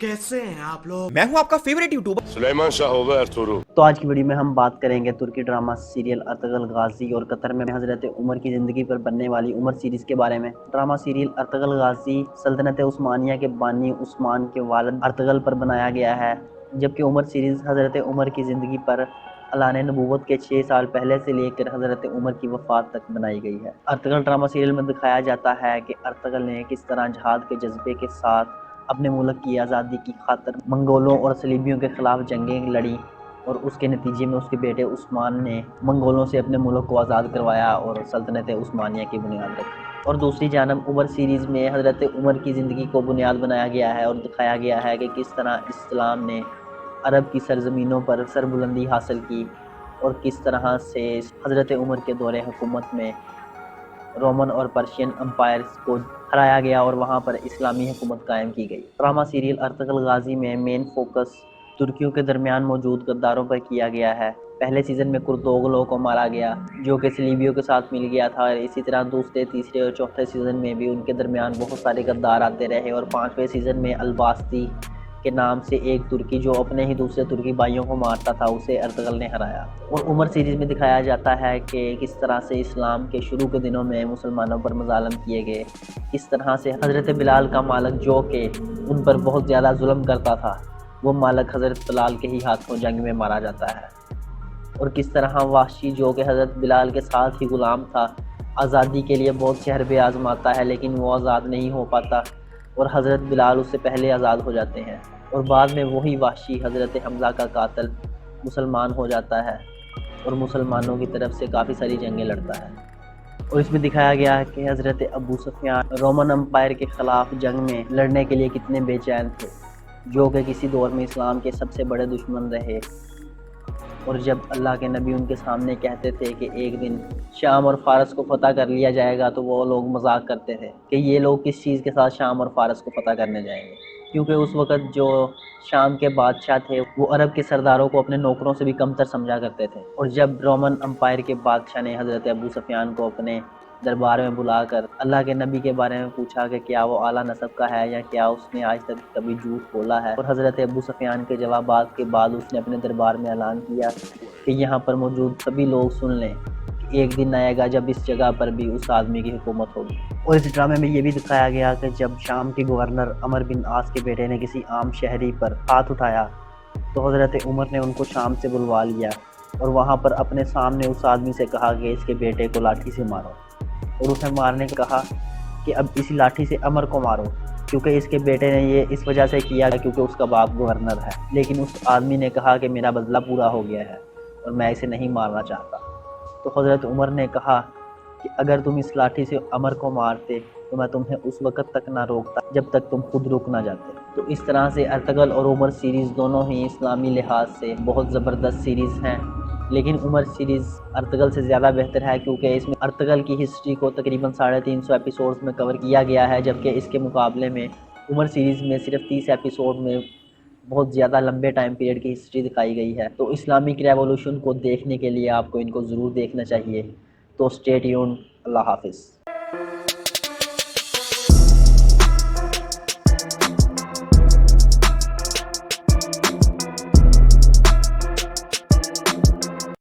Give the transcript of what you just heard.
कैसे हैं आप लोग। मैं हूं आपका फेवरेट यूट्यूबर सुलेमान शाह होगा अर्थुरू। तो आज की वीडियो में हम बात करेंगे तुर्की ड्रामा सीरियल अर्तगल गाजी और कतर में हजरत उमर की ज़िंदगी पर बनने वाली उमर सीरीज़ के बारे में। ड्रामा सीरियल अर्तगल गाजी सल्तनत उस्मानिया के बानी उस्मान के वालिद अर्तगल पर बनाया गया है, जबकि उमर सीरीज़ हजरत उमर की ज़िंदगी पर अलान नबूवत के 6 साल पहले से लेकर हजरत उमर की वफ़ात तक बनाई गई है। अर्तगल ड्रामा सीरियल में दिखाया जाता है कि अर्तगल ने किस तरह जहाद के जज्बे के साथ अपने मुल्क की आज़ादी की खातिर मंगोलों और सलीबियों के खिलाफ जंगें लड़ी और उसके नतीजे में उसके बेटे उस्मान ने मंगोलों से अपने मुल्क को आज़ाद करवाया और सल्तनत उस्मानिया की बुनियाद रखी। और दूसरी जानब उमर सीरीज़ में हज़रत उमर की ज़िंदगी को बुनियाद बनाया गया है और दिखाया गया है कि किस तरह इस्लाम ने अरब की सरज़मीनों पर सरबुलंदी हासिल की और किस तरह से हज़रत उमर के दौरे हुकूमत में रोमन और पर्शियन अम्पायर्स को हराया गया और वहाँ पर इस्लामी हुकूमत कायम की गई। ड्रामा सीरियल अर्तगल गाजी में मेन फोकस तुर्कियों के दरमियान मौजूद गद्दारों पर किया गया है। पहले सीज़न में कुर्तोगलों को मारा गया जो कि सलीबियों के साथ मिल गया था, और इसी तरह दूसरे, तीसरे और चौथे सीज़न में भी उनके दरमियान बहुत सारे गद्दार आते रहे और 5वें सीज़न में अलबास्ती के नाम से एक तुर्की जो अपने ही दूसरे तुर्की भाइयों को मारता था, उसे अर्तगल ने हराया। और उमर सीरीज़ में दिखाया जाता है कि किस तरह से इस्लाम के शुरू के दिनों में मुसलमानों पर मज़ालम किए गए, किस तरह से हज़रत बिलाल का मालिक जो कि उन पर बहुत ज़्यादा जुल्म करता था, वो मालिक हज़रत बिलाल के ही हाथों जंग में मारा जाता है। और किस तरह वाशी जो कि हज़रत बिलाल के साथ ही ग़ुलाम था, आज़ादी के लिए बहुत से हरबे आज़माता है लेकिन वो आज़ाद नहीं हो पाता और हज़रत बिलाल उससे पहले आज़ाद हो जाते हैं। और बाद में वही वाशी हज़रत हमज़ा का कातिल मुसलमान हो जाता है और मुसलमानों की तरफ से काफ़ी सारी जंगें लड़ता है। और इसमें दिखाया गया है कि हज़रत अबू सुफियान रोमन अम्पायर के ख़िलाफ़ जंग में लड़ने के लिए कितने बेचैन थे, जो कि किसी दौर में इस्लाम के सबसे बड़े दुश्मन रहे। और जब अल्लाह के नबी उनके सामने कहते थे कि एक दिन शाम और फ़ारस को फ़तह कर लिया जाएगा, तो वो लोग मजाक करते थे कि ये लोग किस चीज़ के साथ शाम और फ़ारस को फ़तह करने जाएंगे, क्योंकि उस वक़्त जो शाम के बादशाह थे वो अरब के सरदारों को अपने नौकरों से भी कमतर समझा करते थे। और जब रोमन अम्पायर के बादशाह ने हज़रत अबू सुफियान को अपने दरबार में बुलाकर अल्लाह के नबी के बारे में पूछा कि क्या वो आला नस्ब का है या क्या उसने आज तक कभी झूठ बोला है, और हज़रत अबू सुफियान के जवाबात के बाद उसने अपने दरबार में ऐलान किया कि यहाँ पर मौजूद सभी लोग सुन लें कि एक दिन आएगा जब इस जगह पर भी उस आदमी की हुकूमत होगी। और इस ड्रामे में ये भी दिखाया गया कि जब शाम के गवर्नर अमर बिन आस के बेटे ने किसी आम शहरी पर हाथ उठाया तो हज़रत उमर ने उनको शाम से बुलवा लिया और वहाँ पर अपने सामने उस आदमी से कहा कि इसके बेटे को लाठी से मारो, और उसे मारने को कहा कि अब इसी लाठी से अमर को मारो, क्योंकि इसके बेटे ने ये इस वजह से किया क्योंकि उसका बाप गवर्नर है। लेकिन उस आदमी ने कहा कि मेरा बदला पूरा हो गया है और मैं इसे नहीं मारना चाहता। तो हज़रत उमर ने कहा कि अगर तुम इस लाठी से अमर को मारते तो मैं तुम्हें उस वक़्त तक ना रोकता जब तक तुम खुद रुक ना जाते। तो इस तरह से अर्तगल और उमर सीरीज़ दोनों ही इस्लामी लिहाज से बहुत ज़बरदस्त सीरीज़ हैं, लेकिन उमर सीरीज़ अर्तगल से ज़्यादा बेहतर है क्योंकि इसमें अर्तगल की हिस्ट्री को तकरीबन 350 एपिसोड्स में कवर किया गया है, जबकि इसके मुकाबले में उमर सीरीज़ में सिर्फ 30 एपिसोड में बहुत ज़्यादा लंबे टाइम पीरियड की हिस्ट्री दिखाई गई है। तो इस्लामिक रेवोल्यूशन को देखने के लिए आपको इनको ज़रूर देखना चाहिए। तो स्टे ट्यून्ड। अल्लाह हाफ़िज़।